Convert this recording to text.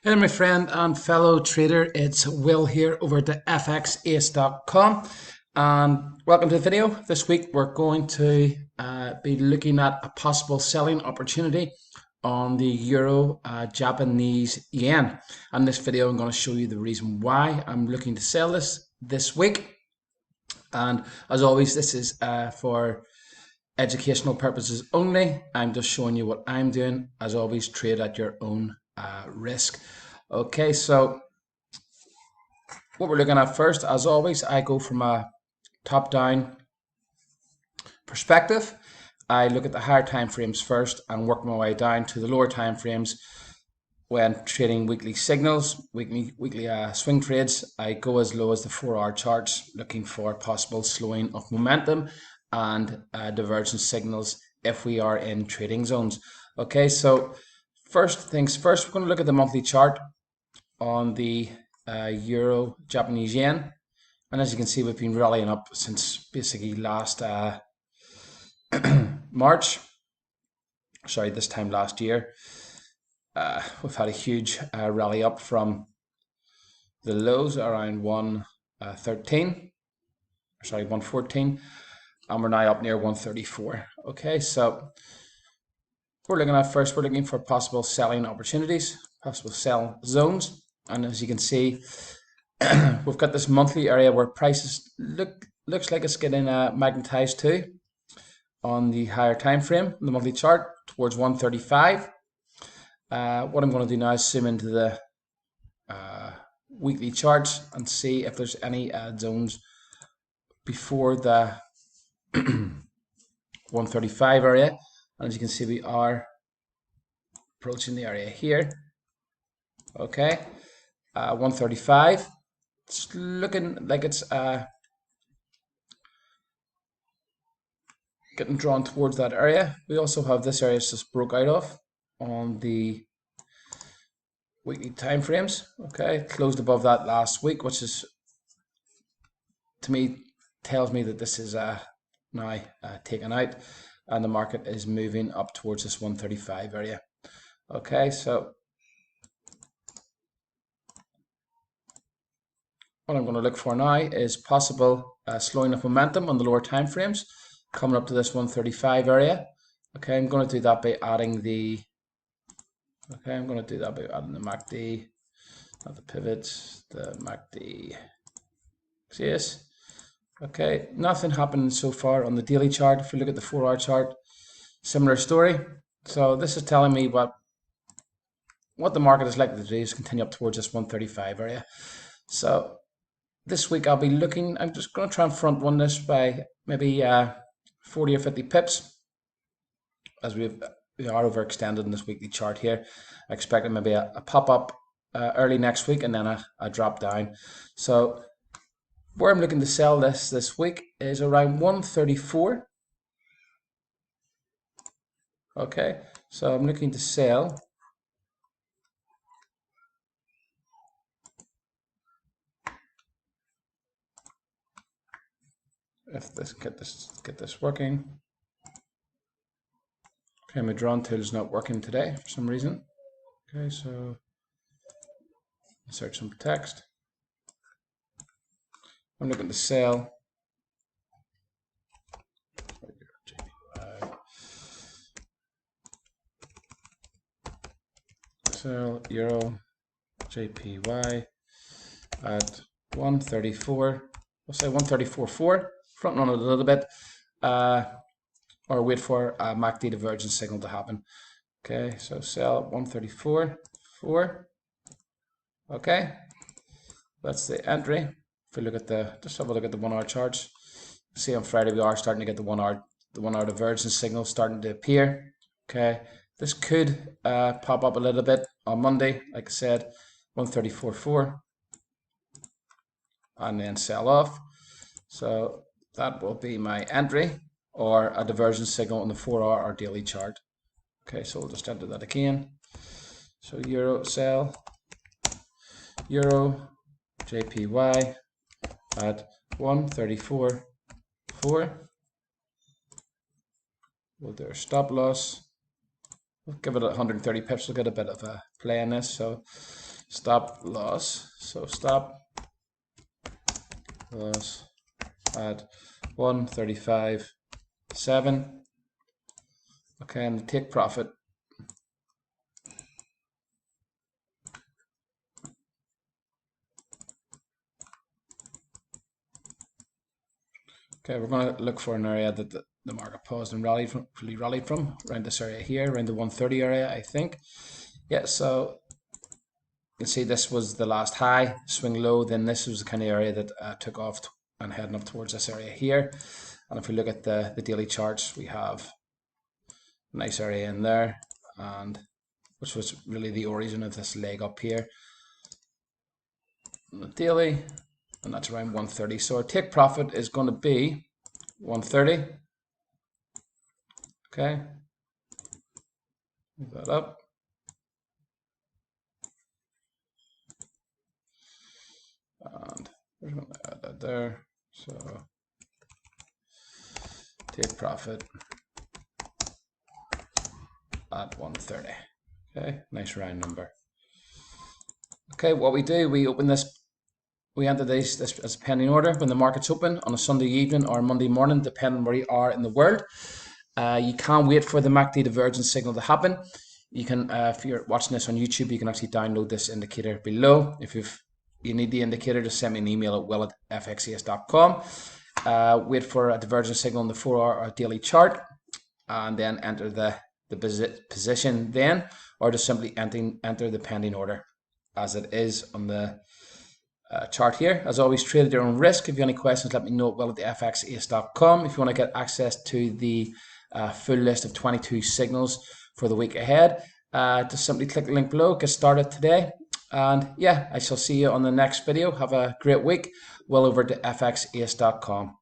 Hey, my friend and fellow trader, it's Will here over at fxace.com, and welcome to the video. This week we're going to be looking at a possible selling opportunity on the Euro Japanese yen. And this video I'm going to show you the reason why I'm looking to sell this week. And as always, this is for educational purposes only. I'm just showing you what I'm doing. As always, trade at your own risk. Okay, so what we're looking at first, as always, I go from a top-down perspective. I look at the higher time frames first and work my way down to the lower time frames. When trading weekly signals, weekly swing trades, I go as low as the 4-hour charts, looking for possible slowing of momentum and divergence signals if we are in trading zones. Okay, so first things first, we're going to look at the monthly chart on the Euro Japanese yen, and as you can see, we've been rallying up since basically last this time last year. We've had a huge rally up from the lows around 114, and we're now up near 134. Okay, so we're looking for possible selling opportunities, possible sell zones. And as you can see, we've got this monthly area where prices looks like it's getting magnetized to on the higher time frame, the monthly chart, towards 135. What I'm going to do now is zoom into the weekly charts and see if there's any zones before the 135 area. And as you can see, we are approaching the area here. Okay. 135. It's looking like it's getting drawn towards that area. We also have this area just broke out of on the weekly time frames. Okay, closed above that last week, which is, to me, tells me that this is now taken out, and the market is moving up towards this 135 area. Okay, so what I'm going to look for now is possible slowing of momentum on the lower time frames, coming up to this 135 area. Okay, I'm going to do that by adding the MACD, not the pivots, the MACD. Yes. Okay, nothing happened so far on the daily chart. If you look at the 4-hour chart, similar story. So this is telling me what the market is likely to do is continue up towards this 135 area. So this week I'll be looking, I'm just going to try and front run this by maybe 40 or 50 pips, as we are overextended in this weekly chart here. I expect maybe a pop-up early next week and then a drop down. So where I'm looking to sell this week is around 134. Okay, so I'm looking to sell get this working. Okay, my drawn tool is not working today for some reason. Okay, so insert some text. I'm looking to sell Euro JPY at 134. We'll say 134.4. Front run it a little bit, or wait for a MACD divergence signal to happen. Okay, so sell 134.4. Okay, that's the entry. If we look at just have a look at the 1-hour charts. See, on Friday we are starting to get the 1-hour divergence signal starting to appear. Okay, this could pop up a little bit on Monday, like I said, 134.4, and then sell off. So that will be my entry, or a divergence signal on the 4-hour or daily chart. Okay, so we'll just enter that again. So Euro sell, Euro JPY at 134.4. We'll do our stop loss. We'll give it 130 pips. We'll get a bit of a play in this. So stop loss. So stop loss at 135.7. Okay, and the take profit. Okay, we're going to look for an area that the market paused and rallied from around this area here, around the 130 area, I think. Yeah, so you can see this was the last high, swing low, then this was the kind of area that took off and heading up towards this area here. And if we look at the daily charts, we have a nice area in there, and which was really the origin of this leg up here on the daily, and that's around 130. So our take profit is going to be 130. Okay, move that up. And we're going to add that there. So take profit at 130. Okay, nice round number. Okay, what we do, we open this, we enter this as a pending order when the market's open on a Sunday evening or Monday morning, depending where you are in the world. You can't wait for the MACD divergence signal to happen. You can, if you're watching this on YouTube, you can actually download this indicator below. If you need the indicator, just send me an email at will@fxas.com. Wait for a divergence signal on the 4-hour or daily chart, and then enter the position then, or just simply enter the pending order as it is on the chart here. As always, trade at your own risk. If you have any questions, let me know at will@fxas.com. If you want to get access to the full list of 22 signals for the week ahead, just simply click the link below, get started today. And yeah, I shall see you on the next video. Have a great week. Well over to fxas.com.